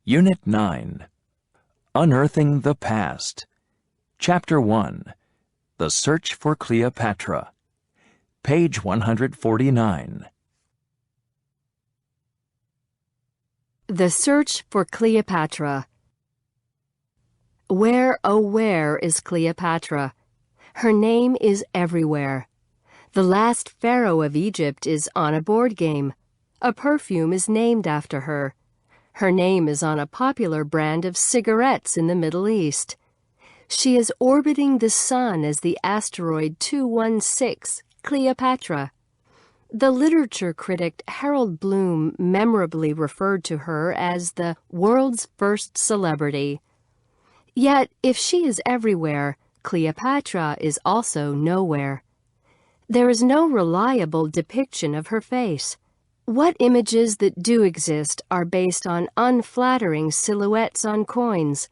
Unit 9. Unearthing the Past. Chapter 1. The Search for Cleopatra. Page 149. The Search for Cleopatra. Where, oh where is Cleopatra? Her name is everywhere. The last pharaoh of Egypt is on a board game. A perfume is named after her. Her name is on a popular brand of cigarettes in the Middle East. She is orbiting the sun as the asteroid 216, Cleopatra. The literature critic Harold Bloom memorably referred to her as the world's first celebrity. Yet, if she is everywhere, Cleopatra is also nowhere. There is no reliable depiction of her face. What images that do exist are based on unflattering silhouettes on coins.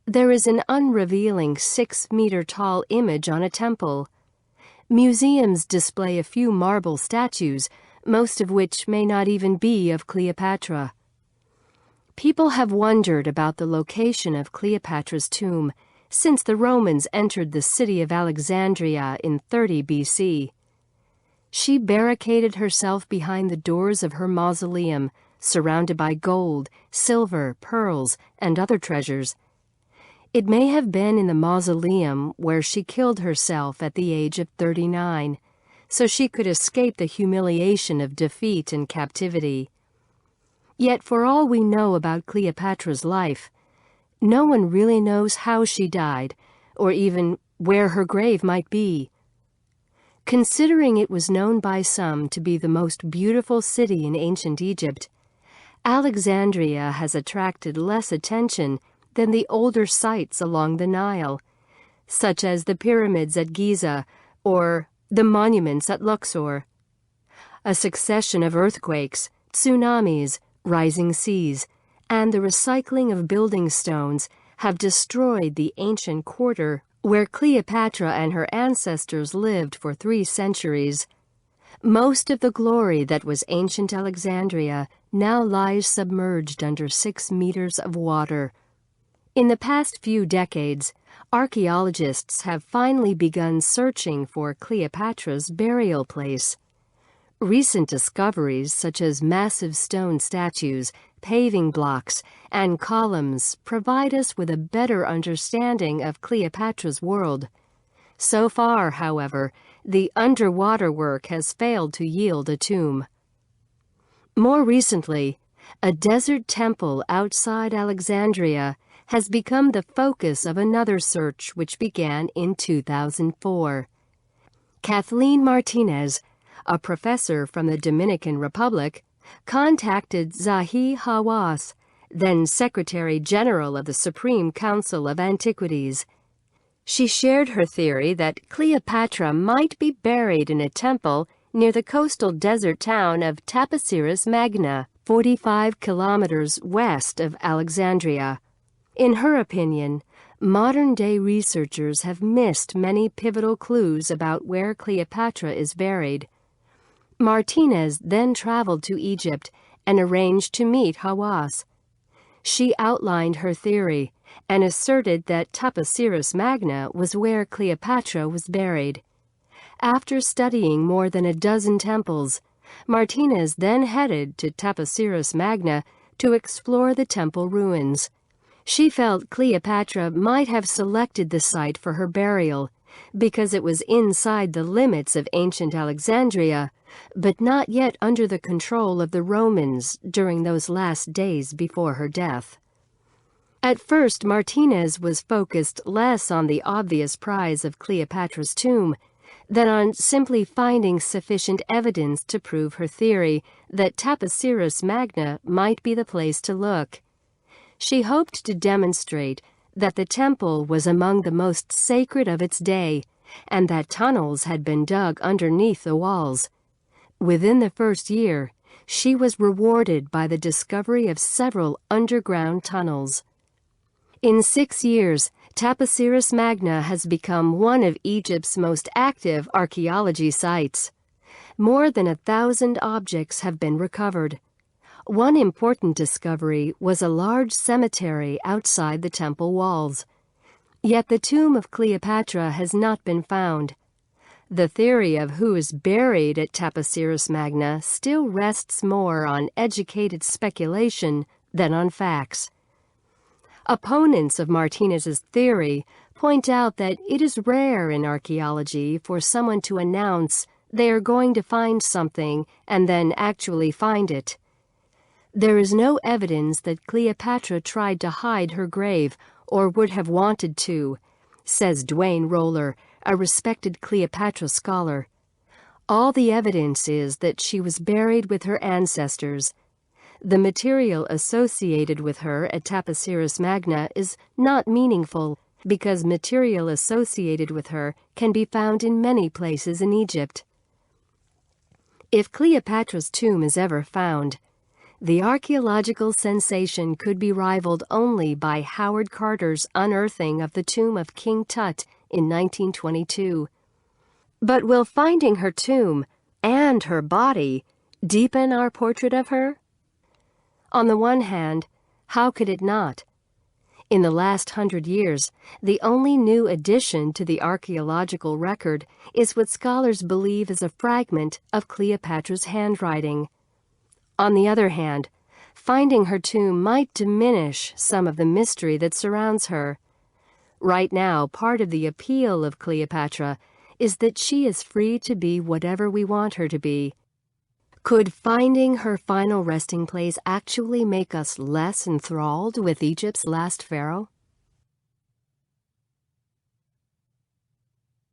There is an unrevealing 6-meter-tall image on a temple. Museums display a few marble statues, most of which may not even be of Cleopatra. People have wondered about the location of Cleopatra's tomb since the Romans entered the city of Alexandria in 30 BC. She barricaded herself behind the doors of her mausoleum, surrounded by gold, silver, pearls, and other treasures. It may have been in the mausoleum where she killed herself at the age of 39, so she could escape the humiliation of defeat and captivity. Yet for all we know about Cleopatra's life, no one really knows how she died, or even where her grave might be. Considering it was known by some to be the most beautiful city in ancient Egypt, Alexandria has attracted less attention than the older sites along the Nile, such as the pyramids at Giza or the monuments at Luxor. A succession of earthquakes, tsunamis, rising seas, and the recycling of building stones have destroyed the ancient quarter where Cleopatra and her ancestors lived for 3 centuries. Most of the glory that was ancient Alexandria now lies submerged under 6 meters of water. In the past few decades, archaeologists have finally begun searching for Cleopatra's burial place. Recent discoveries such as massive stone statues, paving blocks, and columns provide us with a better understanding of Cleopatra's world. So far, however, the underwater work has failed to yield a tomb. More recently, a desert temple outside Alexandria has become the focus of another search which began in 2004. Kathleen Martinez, a professor from the Dominican Republic, contacted Zahi Hawass, then Secretary General of the Supreme Council of Antiquities. She shared her theory that Cleopatra might be buried in a temple near the coastal desert town of Taposiris Magna, 45 kilometers west of Alexandria. In her opinion, modern-day researchers have missed many pivotal clues about where Cleopatra is buried. Martinez then traveled to Egypt and arranged to meet Hawass. She outlined her theory and asserted that Taposiris Magna was where Cleopatra was buried. After studying more than a dozen temples, Martinez then headed to Taposiris Magna to explore the temple ruins. She felt Cleopatra might have selected the site for her burial because it was inside the limits of ancient Alexandria, but not yet under the control of the Romans during those last days before her death. At first, Martinez was focused less on the obvious prize of Cleopatra's tomb than on simply finding sufficient evidence to prove her theory that Taposiris Magna might be the place to look. She hoped to demonstrate that the temple was among the most sacred of its day and that tunnels had been dug underneath the walls. Within the first year, she was rewarded by the discovery of several underground tunnels. In 6 years, Taposiris Magna has become one of Egypt's most active archaeology sites. More than 1,000 objects have been recovered. One important discovery was a large cemetery outside the temple walls. Yet the tomb of Cleopatra has not been found. The theory of who is buried at Taposiris Magna still rests more on educated speculation than on facts. Opponents of Martinez's theory point out that it is rare in archaeology for someone to announce they are going to find something and then actually find it. There is no evidence that Cleopatra tried to hide her grave or would have wanted to, says Dwayne Roller, a respected Cleopatra scholar. All the evidence is that she was buried with her ancestors. The material associated with her at Taposiris Magna is not meaningful because material associated with her can be found in many places in Egypt. If Cleopatra's tomb is ever found, the archaeological sensation could be rivaled only by Howard Carter's unearthing of the tomb of King Tut in 1922. But will finding her tomb and her body deepen our portrait of her? On the one hand, how could it not? In the last 100 years, the only new addition to the archaeological record is what scholars believe is a fragment of Cleopatra's handwriting. On the other hand, finding her tomb might diminish some of the mystery that surrounds her. Right now, part of the appeal of Cleopatra is that she is free to be whatever we want her to be. Could finding her final resting place actually make us less enthralled with Egypt's last pharaoh?